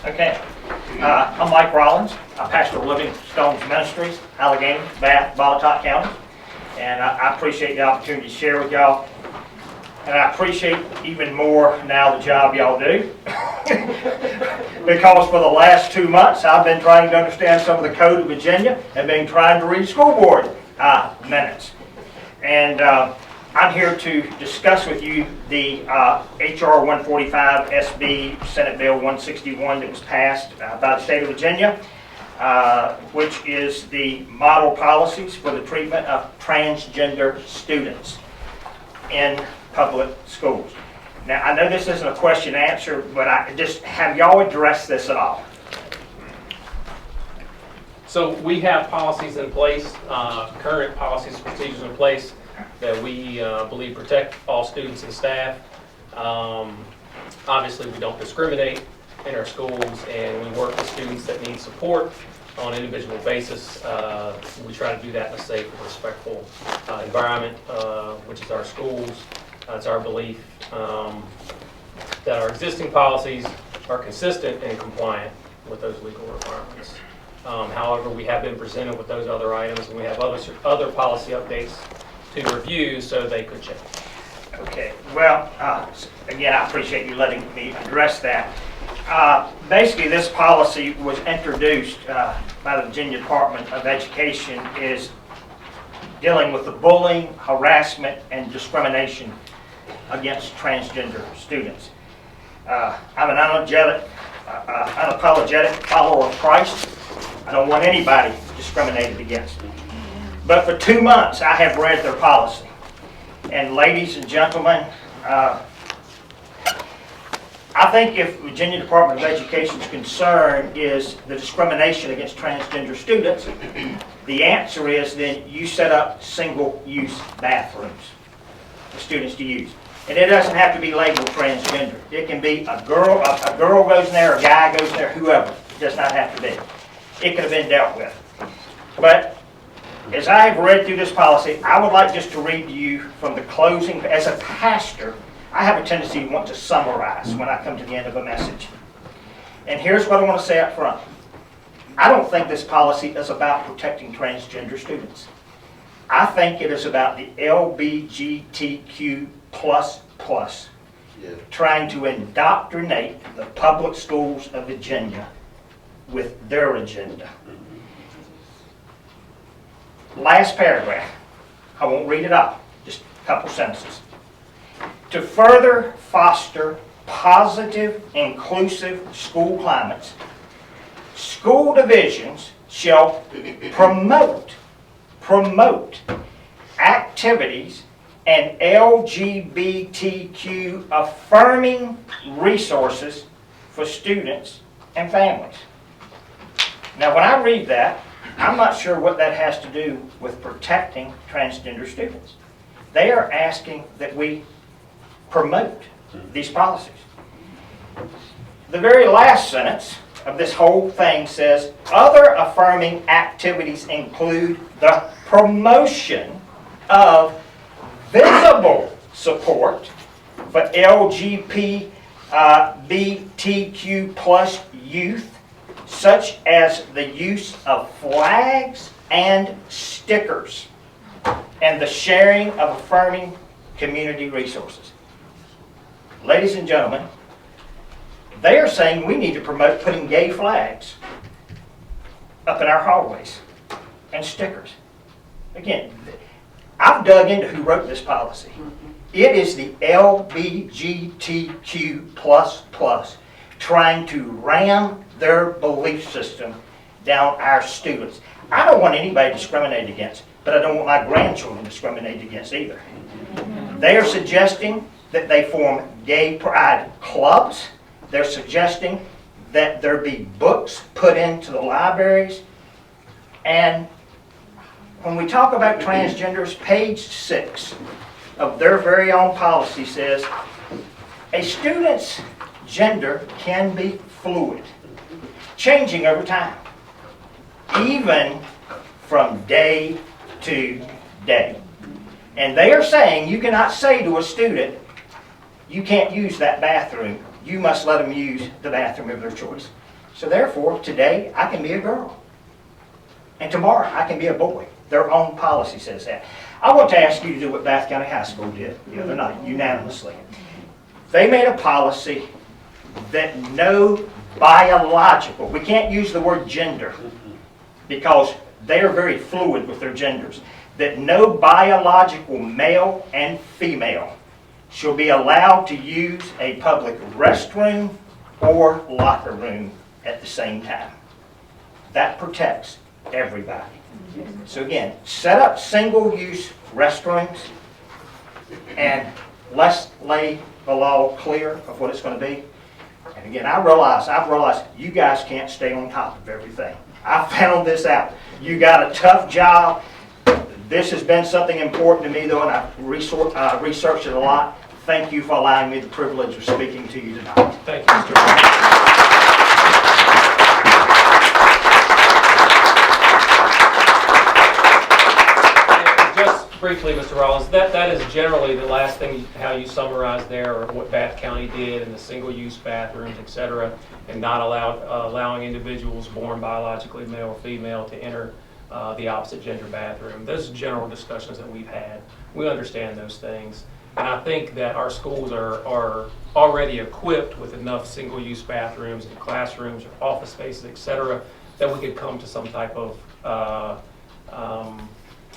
Okay. I'm Mike Rollins. I pastor Living Stones Ministries, Allegheny, Bath, Botetourt County. And I appreciate the opportunity to share with y'all. And I appreciate even more now the job y'all do. Because for the last 2 months, I've been trying to understand some of the code of Virginia and been trying to read school board minutes. And I'm here to discuss with you the H.R. 145 SB Senate Bill 161 that was passed by the state of Virginia, which is the model policies for the treatment of transgender students in public schools. Now, I know this isn't a question and answer, but I just have y'all addressed this at all? So we have policies in place, current policies and procedures in place that we believe protect all students and staff. Obviously, we don't discriminate in our schools, and we work with students that need support on an individual basis. We try to do that in a safe and respectful environment, which is our schools. It's our belief that our existing policies are consistent and compliant with those legal requirements. However, we have been presented with those other items, and we have other policy updates to review, so they could change. Okay, well, again, I appreciate you letting me address that. Basically, this policy was introduced by the Virginia Department of Education, is dealing with the bullying, harassment, and discrimination against transgender students. I'm an unapologetic follower of Christ. I don't want anybody discriminated against. But for 2 months, I have read their policy. And ladies and gentlemen, I think if Virginia Department of Education's concern is the discrimination against transgender students, the answer is then you set up single-use bathrooms for students to use. And it doesn't have to be labeled transgender. It can be a girl goes in there, a guy goes in there, whoever. It does not have to be. It could have been dealt with. But as I have read through this policy, I would like just to read to you from the closing. As a pastor, I have a tendency to want to summarize when I come to the end of a message. And here's what I want to say up front. I don't think this policy is about protecting transgender students. I think it is about the LGBTQ++, trying to indoctrinate the public schools of Virginia with their agenda. Last paragraph. I won't read it all, just a couple sentences. To further foster positive, inclusive school climates, school divisions shall promote activities and LGBTQ affirming resources for students and families. Now, when I read that, I'm not sure what that has to do with protecting transgender students. They are asking that we promote these policies. The very last sentence of this whole thing says, other affirming activities include the promotion of visible support for LGBTQ+ youth, such as the use of flags and stickers, and the sharing of affirming community resources. Ladies and gentlemen, they are saying we need to promote putting gay flags up in our hallways and stickers. Again, I've dug into who wrote this policy. It is the LGBTQ++ trying to ram their belief system down our students. I don't want anybody discriminated against, but I don't want my grandchildren discriminated against either. They are suggesting that they form gay pride clubs. They're suggesting that there be books put into the libraries. And when we talk about transgenders, page 6 of their very own policy says, a student's gender can be fluid, changing over time, even from day to day. And they are saying you cannot say to a student, you can't use that bathroom you must let them use the bathroom of their choice. So therefore, today, I can be a girl. And tomorrow, I can be a boy. Their own policy says that. I want to ask you to do what Bath County High School did the other night, unanimously. They made a policy that no biological, we can't use the word gender because they are very fluid with their genders, that no biological male and female shall be allowed to use a public restroom or locker room at the same time. That protects everybody. So again, set up single-use restrooms and let's lay the law clear of what it's going to be. And again, I've realized you guys can't stay on top of everything. I found this out. You got a tough job. This has been something important to me, though, and I've researched it a lot. Thank you for allowing me the privilege of speaking to you tonight. Thank you, Mr. Rollins. Briefly, Mr. Rollins, that is generally the last thing, how you summarize there, or what Bath County did in the single-use bathrooms, et cetera, and not allowing individuals born biologically male or female to enter the opposite gender bathroom. Those are general discussions that we've had. We understand those things. And I think that our schools are already equipped with enough single-use bathrooms and classrooms or office spaces, et cetera, that we could come to some type of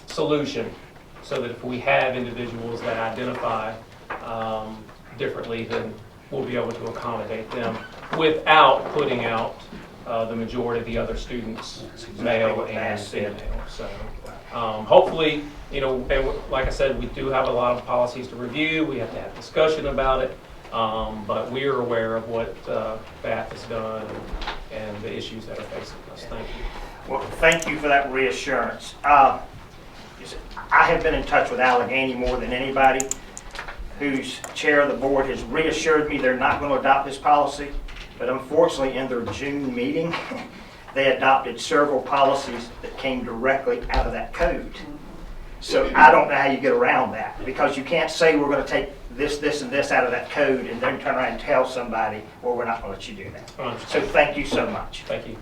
solution, so that if we have individuals that identify differently, then we'll be able to accommodate them without putting out the majority of the other students, male and female. So hopefully, and like I said, we do have a lot of policies to review. We have to have discussion about it, but we are aware of what Bath has done and the issues that are facing us. Thank you. Well, thank you for that reassurance. I have been in touch with Allegheny more than anybody, whose chair of the board has reassured me they're not going to adopt this policy. But unfortunately, in their June meeting, they adopted several policies that came directly out of that code. So I don't know how you get around that, because you can't say we're going to take this, this, and this out of that code and then turn around and tell somebody, well, we're not going to let you do that. So thank you so much. Thank you.